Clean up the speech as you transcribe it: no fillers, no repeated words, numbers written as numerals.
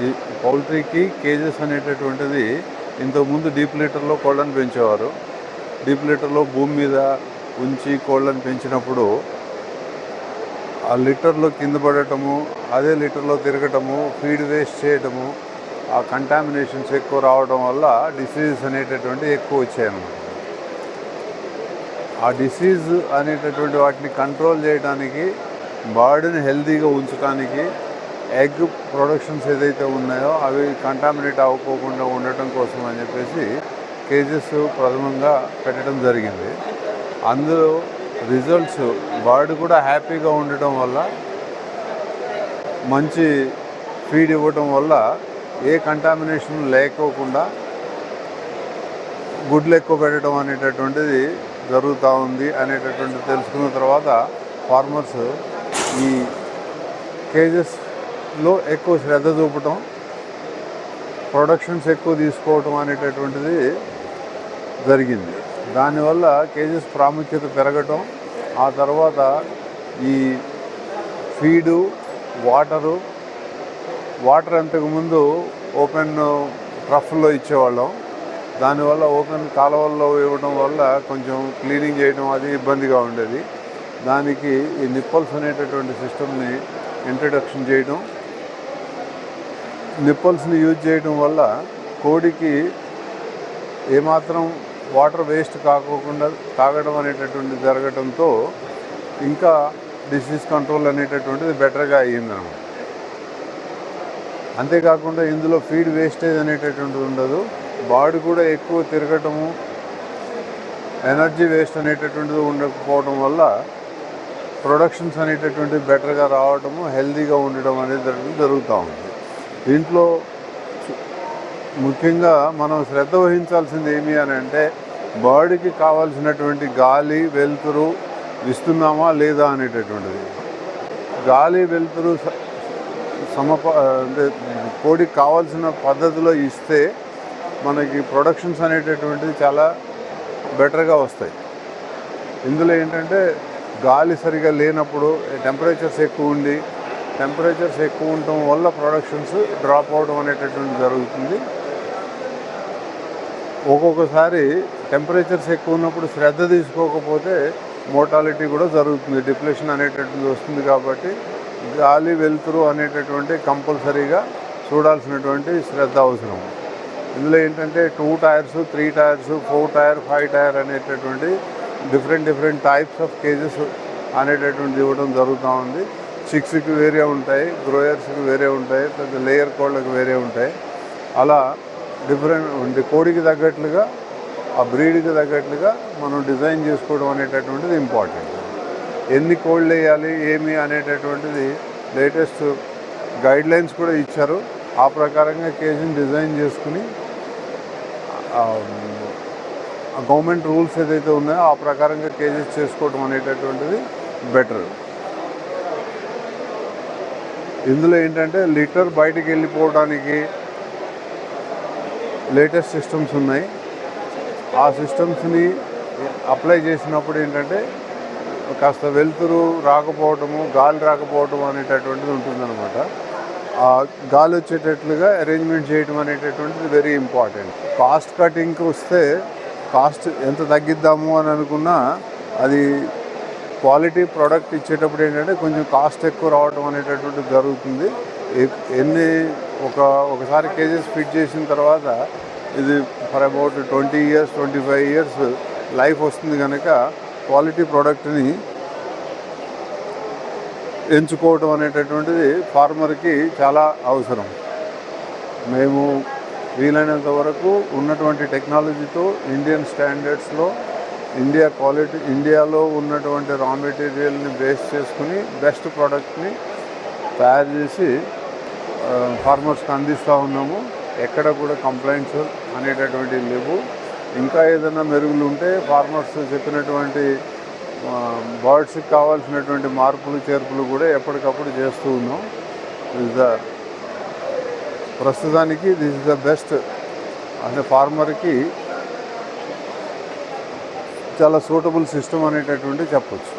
ఈ పౌల్ట్రీకి కేజెస్ అనేటటువంటిది ఇంతకుముందు డీప్ లీటర్లో కోళ్ళను పెంచేవారు. డీప్ లీటర్లో భూమి మీద ఉంచి కోళ్ళను పెంచినప్పుడు ఆ లీటర్లో కింద పడటము, అదే లీటర్లో తిరగటము, ఫీడ్ వేస్ట్ చేయటము, ఆ కంటామినేషన్స్ ఎక్కువ రావడం వల్ల డిసీజెస్ అనేటటువంటి ఎక్కువ వచ్చాయన్నమాట. ఆ డిసీజ్ అనేటటువంటి వాటిని కంట్రోల్ చేయడానికి, బర్డ్ని హెల్తీగా ఉంచడానికి, ఎగ్ ప్రొడక్షన్స్ ఏదైతే ఉన్నాయో అవి కంటామినేట్ అవ్వకోకుండా ఉండటం కోసం అని చెప్పేసి కేజెస్ ప్రథమంగా పెట్టడం జరిగింది. అందులో రిజల్ట్స్ బర్డ్ కూడా హ్యాపీగా ఉండటం వల్ల, మంచి ఫీడ్ ఇవ్వటం వల్ల ఏ కంటామినేషన్ లేకోకుండా గుడ్లు ఎక్కువ పెట్టడం అనేటటువంటిది జరుగుతూ ఉంది అనేటటువంటిది తెలుసుకున్న తర్వాత ఫార్మర్స్ ఈ కేజెస్లో ఎక్కువ శ్రద్ధ చూపటం, ప్రొడక్షన్స్ ఎక్కువ తీసుకోవటం అనేటటువంటిది జరిగింది. దానివల్ల కేజెస్ ప్రాముఖ్యత పెరగటం, ఆ తర్వాత ఈ ఫీడు, వాటర్ అంతకుముందు ఓపెన్ ట్రఫ్లో ఇచ్చేవాళ్ళం. దానివల్ల ఓపెన్ కాలువల్లో ఇవ్వడం వల్ల కొంచెం క్లీనింగ్ చేయడం అది ఇబ్బందిగా ఉండేది. దానికి ఈ నిప్పల్స్ అనేటటువంటి సిస్టమ్ని ఇంట్రడక్షన్ చేయడం, నిప్పల్స్ని యూజ్ చేయడం వల్ల కోడికి ఏమాత్రం వాటర్ వేస్ట్ కాకోకుండా తాగడం అనేటటువంటి జరగడంతో ఇంకా డిసీజ్ కంట్రోల్ అనేటటువంటిది బెటర్గా అయ్యిందన్నమాట. అంతేకాకుండా ఇందులో ఫీడ్ వేస్టేజ్ అనేటటువంటిది ఉండదు. బాడీ కూడా ఎక్కువ తిరగటము, ఎనర్జీ వేస్ట్ అనేటటువంటిది ఉండకపోవడం వల్ల ప్రొడక్షన్స్ అనేటటువంటిది బెటర్గా రావడము, హెల్తీగా ఉండడం అనేది జరుగుతూ ఉంది. దీంట్లో ముఖ్యంగా మనం శ్రద్ధ వహించాల్సింది ఏమి అని అంటే, బాడీకి కావాల్సినటువంటి గాలి, వెలుతురు ఇస్తున్నామా లేదా అనేటటువంటిది. గాలి, వెలుతురు అంటే కోడికి కావాల్సిన పద్ధతిలో ఇస్తే మనకి ప్రొడక్షన్స్ అనేటటువంటిది చాలా బెటర్గా వస్తాయి. ఇందులో ఏంటంటే గాలి సరిగా లేనప్పుడు, టెంపరేచర్స్ ఎక్కువ ఉండటం వల్ల ప్రొడక్షన్స్ డ్రాప్ అవడం అనేటటువంటి జరుగుతుంది. ఒక్కొక్కసారి టెంపరేచర్స్ ఎక్కువ ఉన్నప్పుడు శ్రద్ధ తీసుకోకపోతే మోర్టాలిటీ కూడా జరుగుతుంది, డిప్రెషన్ అనేటటువంటిది వస్తుంది. కాబట్టి గాలి, వెలుతురు అనేటటువంటి కంపల్సరీగా చూడాల్సినటువంటి శ్రద్ధ అవసరం. ఇందులో ఏంటంటే 2 టైర్స్, 3 టైర్స్, 4 టైర్, 5 టైర్ అనేటటువంటి డిఫరెంట్ టైప్స్ ఆఫ్ కేజెస్ అనేటటువంటిది ఇవ్వడం జరుగుతూ ఉంది. చిక్స్కి వేరే ఉంటాయి, గ్రోయర్స్కి వేరే ఉంటాయి, పెద్ద లేయర్ కోళ్ళకి వేరే ఉంటాయి. అలా డిఫరెంట్ కోడికి తగ్గట్లుగా, ఆ బ్రీడ్కి తగ్గట్లుగా మనం డిజైన్ చేసుకోవడం అనేటటువంటిది ఇంపార్టెంట్. ఎన్ని కోళ్ళు వేయాలి ఏమి అనేటటువంటిది లేటెస్ట్ గైడ్లైన్స్ కూడా ఇచ్చారు. ఆ ప్రకారంగా కేజీని డిజైన్ చేసుకుని గవర్నమెంట్ రూల్స్ ఏదైతే ఉన్నాయో ఆ ప్రకారంగా కేజెస్ చేసుకోవడం అనేటటువంటిది బెటర్. ఇందులో ఏంటంటే లీటర్ బయటికి వెళ్ళిపోవడానికి లేటెస్ట్ సిస్టమ్స్ ఉన్నాయి. ఆ సిస్టమ్స్ని అప్లై చేసినప్పుడు ఏంటంటే కాస్త వెలుతురు రాకపోవటము, గాలి రాకపోవటం అనేటటువంటిది ఉంటుందన్నమాట. ఆ గాలి వచ్చేటట్లుగా అరేంజ్మెంట్ చేయడం అనేటటువంటిది వెరీ ఇంపార్టెంట్. కాస్ట్ కటింగ్కి వస్తే కాస్ట్ ఎంత తగ్గిద్దాము అని అనుకున్నా అది క్వాలిటీ ప్రోడక్ట్ ఇచ్చేటప్పుడు ఏంటంటే కొంచెం కాస్ట్ ఎక్కువ రావడం అనేటటువంటిది జరుగుతుంది. ఒకసారి కేజెస్ ఫిట్ చేసిన తర్వాత ఇది for about 20 years, 25 years life వస్తుంది కనుక క్వాలిటీ ప్రోడక్ట్ని ఎంచుకోవడం అనేటటువంటిది ఫార్మర్కి చాలా అవసరం. మేము వీలైనంత వరకు ఉన్నటువంటి టెక్నాలజీతో, ఇండియన్ స్టాండర్డ్స్లో, ఇండియాలో ఉన్నటువంటి రా మెటీరియల్ని బేస్ చేసుకుని బెస్ట్ ప్రోడక్ట్ని తయారు చేసి ఫార్మర్స్కి అందిస్తూ ఉన్నాము. ఎక్కడ కూడా కంప్లైంట్స్ అనేటటువంటివి లేవు. ఇంకా ఏదైనా మెరుగులు ఉంటే ఫార్మర్స్ చెప్పినటువంటి బర్డ్స్కి కావాల్సినటువంటి మార్పులు, చేర్పులు కూడా ఎప్పటికప్పుడు చేస్తూ ఉన్నాం. ప్రస్తుతానికి దిస్ ఇస్ ద బెస్ట్ అంటే ఫార్మర్కి చాలా సూటబుల్ సిస్టమ్ అనేటటువంటి చెప్పొచ్చు.